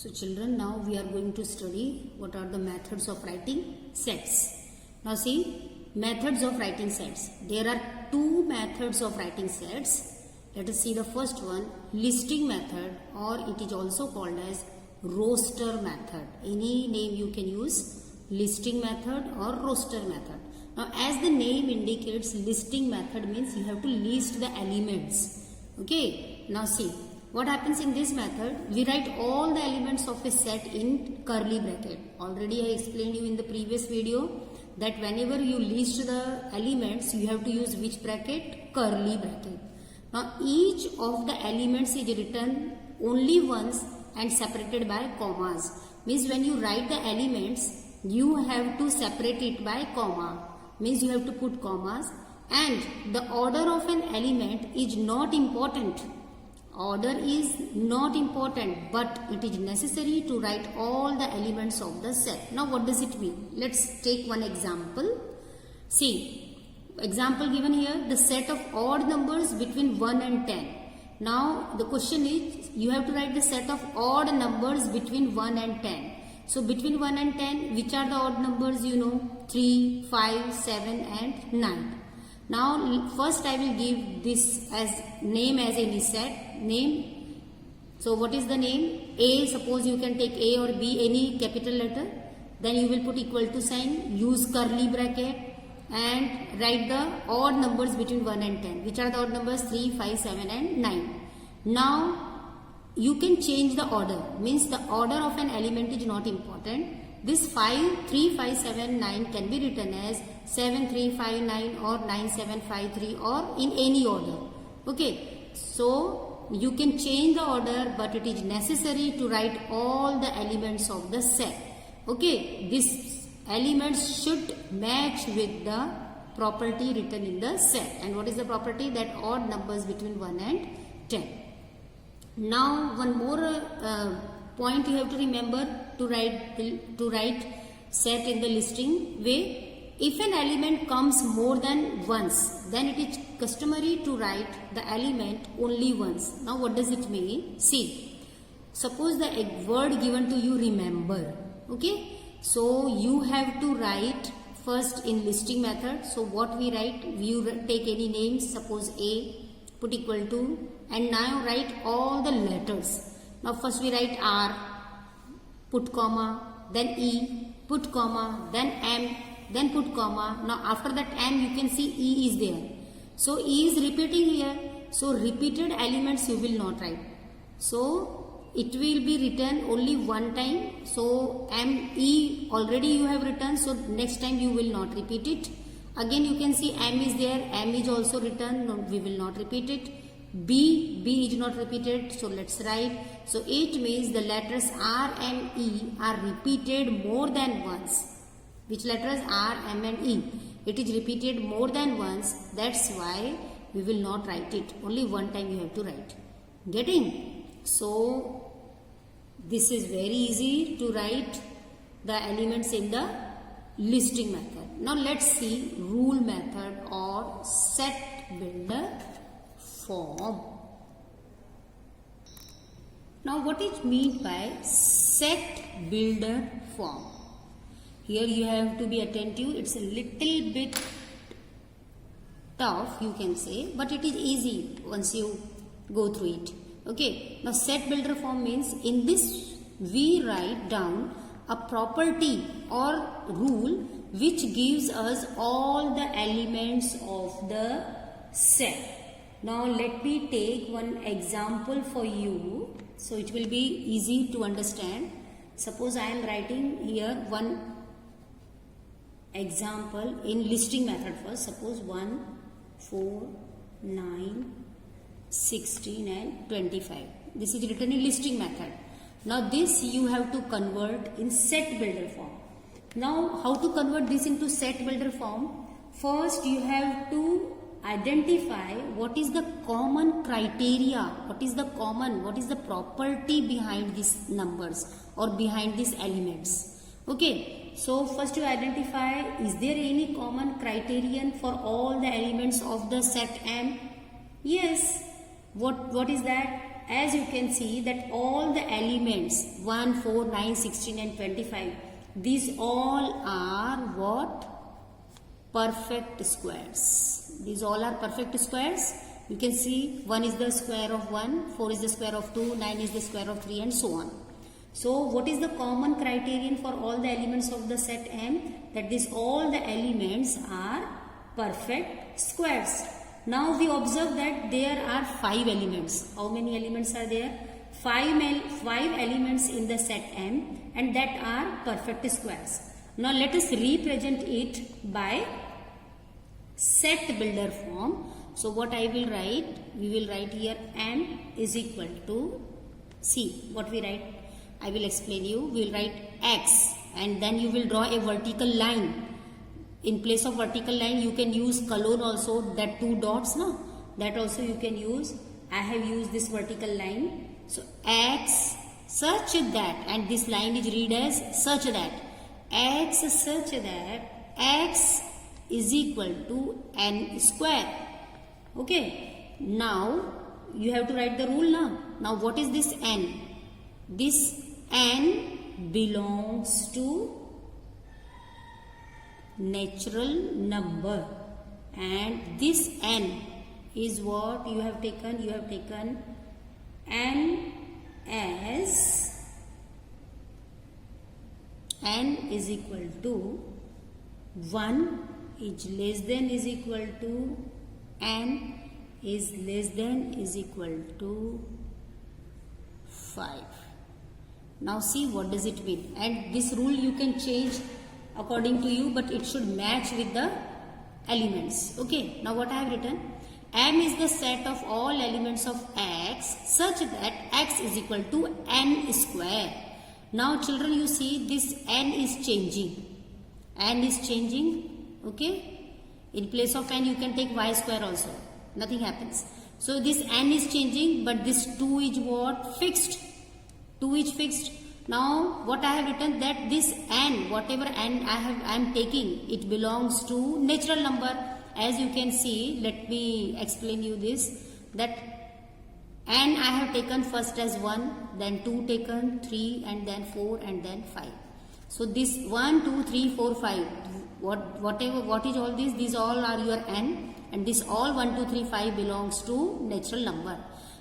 So children, now we are going to study what are the methods of writing sets. Now see, methods of writing sets. There are two methods of writing sets. Let us see the first one, listing method, or it is also called as roster method. Any name you can use, listing method or roster method. Now as the name indicates, listing method means you have to list the elements. Okay, now see. What happens in this method? We write all the elements of a set in curly bracket. Already I explained you in the previous video that whenever you list the elements, you have to use which bracket? Curly bracket. Now each of the elements is written only once and separated by commas. Means when you write the elements, you have to separate it by comma. Means you have to put commas, and the order of an element is not important. Order is not important, but it is necessary to write all the elements of the set. Now what does it mean? Let's take one example. See, example given here, the set of odd numbers between 1 and 10. Now the question is, you have to write the set of odd numbers between 1 and 10. So between 1 and 10, which are the odd numbers you know? 3, 5, 7 and 9. Now first I will give this as name as any set. Name. So what is the name? A. Suppose you can take A or B, any capital letter. Then you will put equal to sign, use curly bracket and write the odd numbers between 1 and 10. Which are the odd numbers? 3, 5, 7 and 9. Now you can change the order. Means the order of an element is not important. This 5, 3, 5, 7, 9 can be written as 7, 3, 5, 9 or 9, 7, 5, 3 or in any order. Okay. So you can change the order, but it is necessary to write all the elements of the set. Okay. These elements should match with the property written in the set. And what is the property? That odd numbers between 1 and 10. Now one more point you have to remember to write set in the listing way. If an element comes more than once, then it is customary to write the element only once. Now what does it mean? See, suppose the word given to you, remember. Okay, so you have to write first in listing method. So what we write, you take any names, suppose A, put equal to, and now write all the letters. Now first we write R, put comma, then E, put comma, then M, then put comma. Now after that M you can see E is there. So E is repeating here. So repeated elements you will not write. So it will be written only one time. So M, E already you have written. So next time you will not repeat it. Again you can see M is there. M is also written. No, we will not repeat it. B is not repeated. So let's write. So it means the letters R and E are repeated more than once. Which letters? R, M and E. It is repeated more than once. That's why we will not write it. Only one time you have to write. Getting? So this is very easy to write the elements in the listing method. Now let's see rule method or set builder form. Now what is meant by set builder form? Here you have to be attentive. It's a little bit tough, you can say, but it is easy once you go through it. Okay. Now set builder form means in this we write down a property or rule which gives us all the elements of the set. Now let me take one example for you so it will be easy to understand. Suppose I am writing here one example in listing method first. Suppose 1, 4, 9, 16 and 25. This is written in listing method. Now this you have to convert in set builder form. Now how to convert this into set builder form? First you have to identify what is the common criteria, what is the property behind these numbers or behind these elements. Okay, so first you identify, is there any common criterion for all the elements of the set M? Yes. What is that? as you can see that all the elements 1, 4, 9, 16 and 25, these all are what? Perfect squares. These all are perfect squares. You can see 1 is the square of 1, 4 is the square of 2, 9 is the square of 3 and so on. So what is the common criterion for all the elements of the set M? That is, all the elements are perfect squares. Now we observe that there are 5 elements. How many elements are there? 5 elements in the set M, and that are perfect squares. Now let us represent it by set builder form. So what I will write? We will write here M is equal to, see what we write. I will explain you. We will write X, and then you will draw a vertical line. In place of vertical line, you can use colon also, that 2 dots, no? That also you can use. I have used this vertical line. So X such that, and this line is read as such that, X such that X is equal to N square. Okay. Now you have to write the rule now. Now what is this N? This N belongs to natural number, and this N is what you have taken? You have taken N as N is equal to 1 is less than is equal to N is less than is equal to 5. Now see what does it mean, and this rule you can change according to you, but it should match with the elements. Okay, now what I have written? M is the set of all elements of X such that X is equal to N square. Now children, you see this N is changing. N is changing. Okay, in place of N you can take Y square also. Nothing happens. So this N is changing, but this 2 is what? Fixed. 2 is fixed. Now what I have written, that this N, whatever N I am taking, it belongs to natural number. As you can see, let me explain you this, that N I have taken first as 1, then 2 taken, 3 and then 4 and then 5. So this 1, 2, 3, 4, 5, what is all this? These all are your N, and this all 1, 2, 3, 5 belongs to natural number.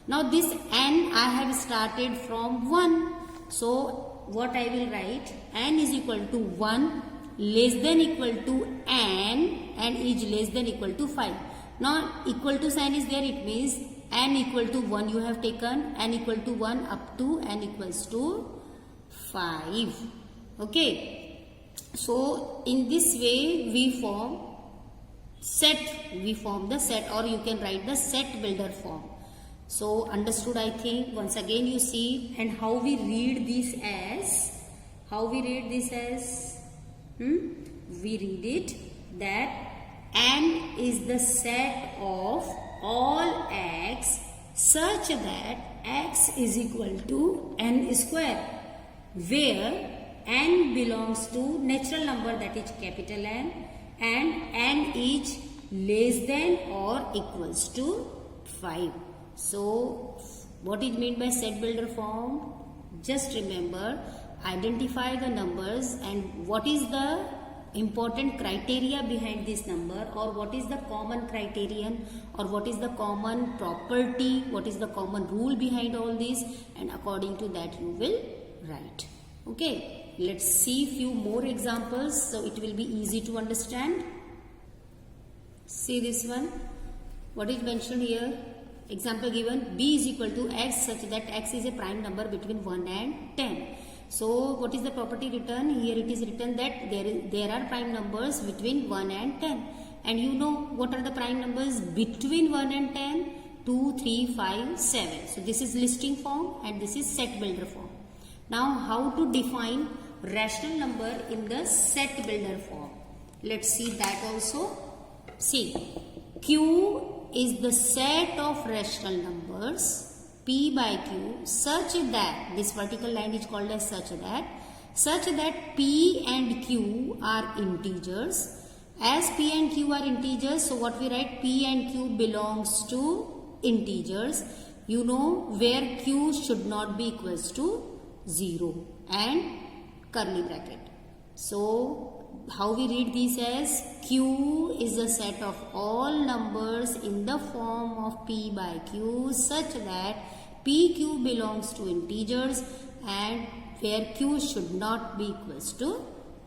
Now this N I have started from 1. So what I will write? N is equal to 1 less than equal to N and is less than equal to 5. Now equal to sign is there, it means N equal to 1 you have taken, N equal to 1 up to N equals to 5. Okay. So in this way we form the set, or you can write the set builder form. So understood, I think. Once again you see, and how we read this as, we read it that N is the set of all X such that X is equal to N square, where N belongs to natural number, that is capital N, and N is less than or equals to 5. So what is meant by set builder form? Just remember, identify the numbers and what is the important criteria behind this number, or what is the common criterion, or what is the common property, what is the common rule behind all this, and according to that you will write. Okay, let's see few more examples so it will be easy to understand. See this one. What is mentioned here? Example given, b is equal to x such that x is a prime number between 1 and 10. So what is the property written? Here it is written that there are prime numbers between 1 and 10. And you know what are the prime numbers between 1 and 10? 2, 3, 5, 7. So this is listing form and this is set builder form. Now how to define rational number in the set builder form? Let's see that also. See, Q is the set of rational numbers P by Q such that, this vertical line is called as such that P and Q are integers. As P and Q are integers, so what we write? P and Q belongs to integers, you know where q should not be equals to 0 and curly bracket. So how we read this as q is a set of all numbers in the form of p by q such that pq belongs to integers and where q should not be equals to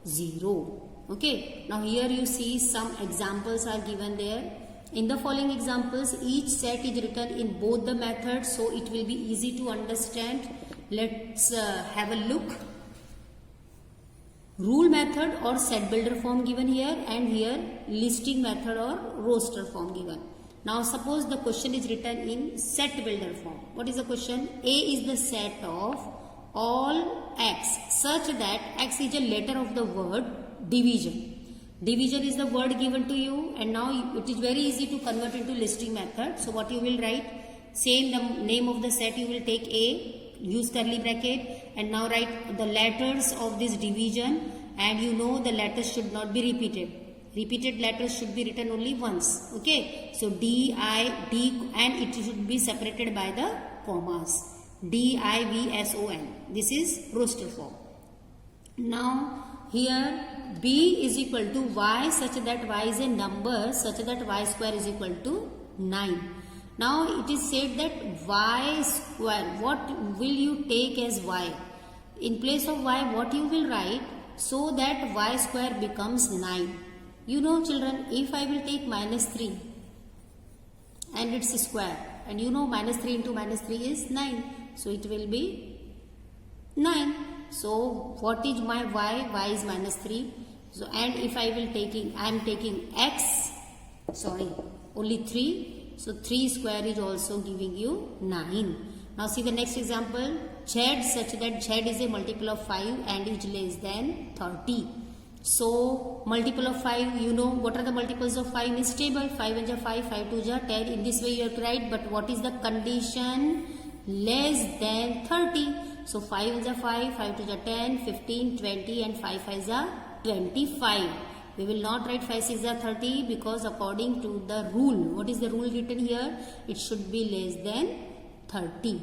0. Okay, now here you see some examples are given there. In the following examples, each set is written in both the methods, so it will be easy to understand. Let's have a look. Rule method or set builder form given here, and here listing method or roster form given. Now suppose the question is written in set builder form. What is the question? A is the set of all x such that x is a letter of the word division. Division is the word given to you, and now it is very easy to convert into listing method. So what you will write? Same the name of the set you will take A, use curly bracket, and now write the letters of this division, and you know the letters should not be repeated. Repeated letters should be written only once. Okay, so D, I, D, and it should be separated by the commas. D, I, V, S, O, N. This is roster form. Now here B is equal to Y such that Y is a number such that Y square is equal to 9. Now it is said that Y square, what will you take as Y? In place of Y, what you will write so that Y square becomes 9? You know children, if I will take minus 3 and it's a square, and you know minus 3 into minus 3 is 9. So it will be 9. So what is my y? Y is minus 3. So and if I will I am taking x, sorry, only 3. So 3 square is also giving you 9. Now see the next example. Z such that Z is a multiple of 5 and is less than 30. So multiple of 5, you know what are the multiples of 5 in this table? 5 1 is 5, 5 2 is 10. In this way you have to write, but what is the condition? Less than 30. So 5 is 5, 5 2 is 10, 15, 20 and 5 5 is 25. We will not write 5 6 is 30 because according to the rule, what is the rule written here? It should be less than 30.